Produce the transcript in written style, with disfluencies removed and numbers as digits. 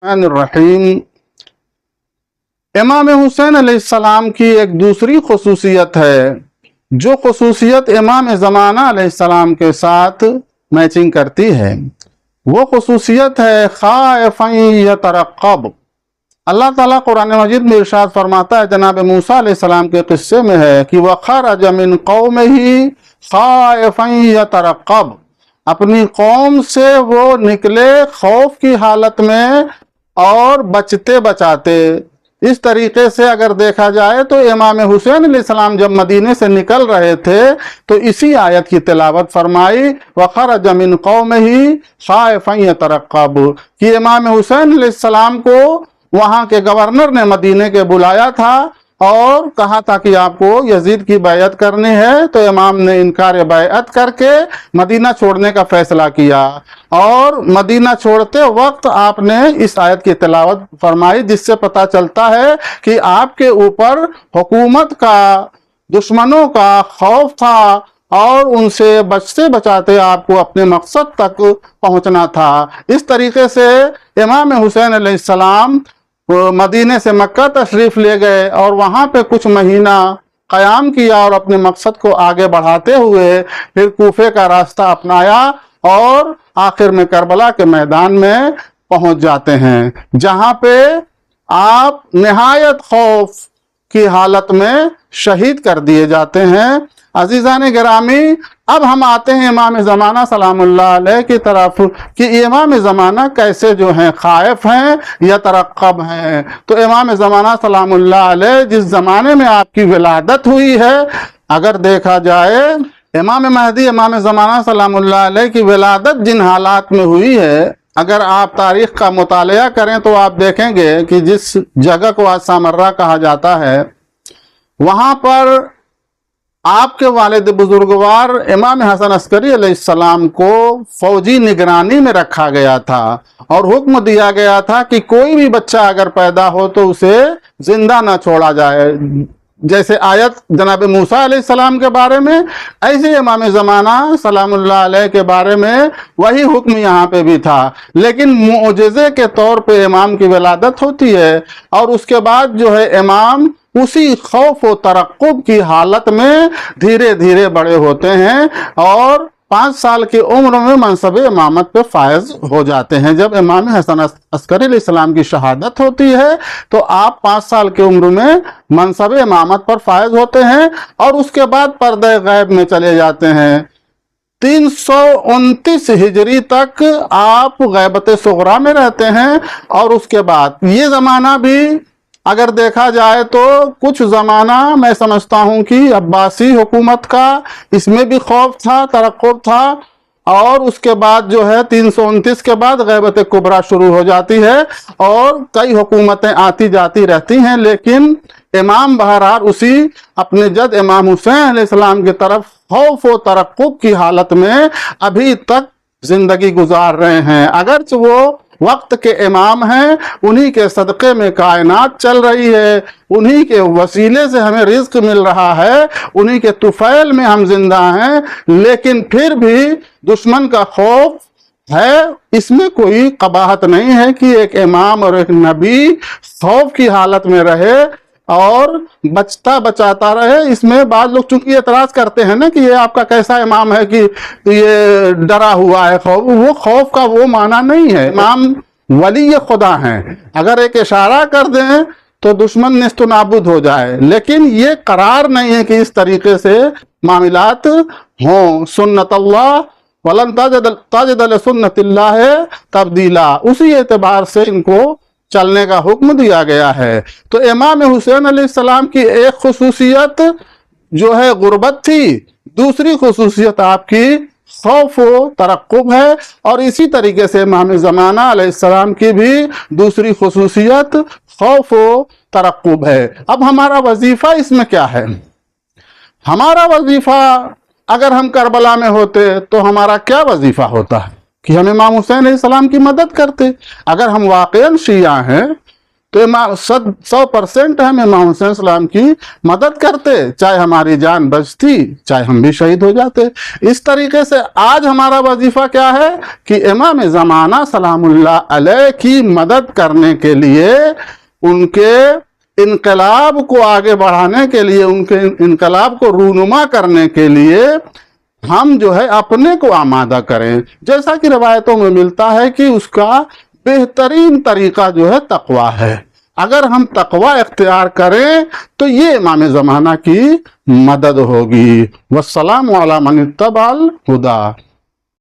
الرحیم امام حسین علیہ السلام کی ایک دوسری خصوصیت ہے جو خصوصیت امام زمانہ علیہ السلام کے ساتھ میچنگ کرتی ہے، وہ خصوصیت ہے خائفا یترقب۔ اللہ تعالیٰ قرآن مجید میں ارشاد فرماتا ہے، جناب موسیٰ علیہ السلام کے قصے میں ہے کہ وَخَرَجَ مِن قَوْمِهِ خَائِفًا يَتَرَقَّبُ، اپنی قوم سے وہ نکلے خوف کی حالت میں اور بچتے بچاتے۔ اس طریقے سے اگر دیکھا جائے تو امام حسین علیہ السلام جب مدینے سے نکل رہے تھے تو اسی آیت کی تلاوت فرمائی وَخَرَجَ مِن قَوْمِهِ خَائِفًا يَتَرَقَّبُ کہ امام حسین علیہ السلام کو وہاں کے گورنر نے مدینے کے بلایا تھا اور کہا تھا کہ آپ کو یزید کی بیعت کرنی ہے، تو امام نے انکار بیعت کر کے مدینہ چھوڑنے کا فیصلہ کیا، اور مدینہ چھوڑتے وقت آپ نے اس آیت کی تلاوت فرمائی، جس سے پتہ چلتا ہے کہ آپ کے اوپر حکومت کا، دشمنوں کا خوف تھا اور ان سے بچتے بچاتے آپ کو اپنے مقصد تک پہنچنا تھا۔ اس طریقے سے امام حسین علیہ السلام مدینے سے مکہ تشریف لے گئے اور وہاں پہ کچھ مہینہ قیام کیا اور اپنے مقصد کو آگے بڑھاتے ہوئے پھر کوفے کا راستہ اپنایا اور آخر میں کربلا کے میدان میں پہنچ جاتے ہیں، جہاں پہ آپ نہایت خوف کی حالت میں شہید کر دیے جاتے ہیں۔ عزیزان گرامی، اب ہم آتے ہیں امام زمانہ سلام اللہ علیہ کی طرف کہ امام زمانہ کیسے جو ہیں خائف ہیں یا ترقب ہیں۔ تو امام زمانہ سلام اللہ علیہ جس زمانے میں آپ کی ولادت ہوئی ہے، اگر دیکھا جائے امام مہدی امام زمانہ سلام اللہ علیہ کی ولادت جن حالات میں ہوئی ہے، اگر آپ تاریخ کا مطالعہ کریں تو آپ دیکھیں گے کہ جس جگہ کو آج سامرہ کہا جاتا ہے، وہاں پر آپ کے والد بزرگوار امام حسن عسکری علیہ السلام کو فوجی نگرانی میں رکھا گیا تھا اور حکم دیا گیا تھا کہ کوئی بھی بچہ اگر پیدا ہو تو اسے زندہ نہ چھوڑا جائے۔ جیسے آیت جناب موسیٰ علیہ السلام کے بارے میں، ایسے امام زمانہ سلام اللہ علیہ کے بارے میں وہی حکم یہاں پہ بھی تھا، لیکن معجزے کے طور پہ امام کی ولادت ہوتی ہے اور اس کے بعد جو ہے امام اسی خوف و ترقب کی حالت میں دھیرے دھیرے بڑے ہوتے ہیں اور 5 سال کی عمر میں منصب امامت پہ فائز ہو جاتے ہیں۔ جب امام حسن عسکری علیہ السلام کی شہادت ہوتی ہے تو آپ 5 سال کی عمر میں منصب امامت پر فائز ہوتے ہیں اور اس کے بعد پردہ غیب میں چلے جاتے ہیں۔ 329 ہجری تک آپ غیبت صغریٰ میں رہتے ہیں اور اس کے بعد یہ زمانہ بھی اگر دیکھا جائے تو کچھ زمانہ میں سمجھتا ہوں کہ عباسی حکومت کا، اس میں بھی خوف تھا، ترقب تھا، اور اس کے بعد جو ہے 329 کے بعد غیبت کبریٰ شروع ہو جاتی ہے اور کئی حکومتیں آتی جاتی رہتی ہیں، لیکن امام بہرحال اسی اپنے جد امام حسین علیہ السلام کی طرف خوف و ترقب کی حالت میں ابھی تک زندگی گزار رہے ہیں۔ اگرچہ وہ وقت کے امام ہیں، انہی کے صدقے میں کائنات چل رہی ہے، انہی کے وسیلے سے ہمیں رزق مل رہا ہے، انہی کے طفیل میں ہم زندہ ہیں، لیکن پھر بھی دشمن کا خوف ہے۔ اس میں کوئی قباحت نہیں ہے کہ ایک امام اور ایک نبی خوف کی حالت میں رہے اور بچتا بچاتا رہے۔ اس میں بعض لوگ چونکہ اعتراض کرتے ہیں نا کہ یہ آپ کا کیسا امام ہے کہ یہ ڈرا ہوا ہے، وہ خوف کا وہ معنی نہیں ہے۔ امام ولی خدا ہیں، اگر ایک اشارہ کر دیں تو دشمن نیست و نابود ہو جائے، لیکن یہ قرار نہیں ہے کہ اس طریقے سے معاملات ہوں۔ سنت اللہ ولن تجد لسنت اللہ تبدیلا، اسی اعتبار سے ان کو چلنے کا حکم دیا گیا ہے۔ تو امام حسین علیہ السلام کی ایک خصوصیت جو ہے غربت تھی، دوسری خصوصیت آپ کی خوف و ترقب ہے، اور اسی طریقے سے امام زمانہ علیہ السلام کی بھی دوسری خصوصیت خوف و ترقب ہے۔ اب ہمارا وظیفہ اس میں کیا ہے؟ ہمارا وظیفہ اگر ہم کربلا میں ہوتے تو ہمارا کیا وظیفہ ہوتا ہے کہ ہم امام حسین علیہ السلام کی مدد کرتے۔ اگر ہم واقعاً شیعہ ہیں تو 100% ہم امام حسین السلام کی مدد کرتے، چاہے ہماری جان بچتی، چاہے ہم بھی شہید ہو جاتے۔ اس طریقے سے آج ہمارا وظیفہ کیا ہے کہ امام زمانہ سلام اللہ علیہ کی مدد کرنے کے لیے، ان کے انقلاب کو آگے بڑھانے کے لیے، ان کے انقلاب کو رونما کرنے کے لیے ہم جو ہے اپنے کو آمادہ کریں۔ جیسا کہ روایتوں میں ملتا ہے کہ اس کا بہترین طریقہ جو ہے تقوی ہے۔ اگر ہم تقوی اختیار کریں تو یہ امام زمانہ کی مدد ہوگی۔ والسلام علی من اتبع الہدی۔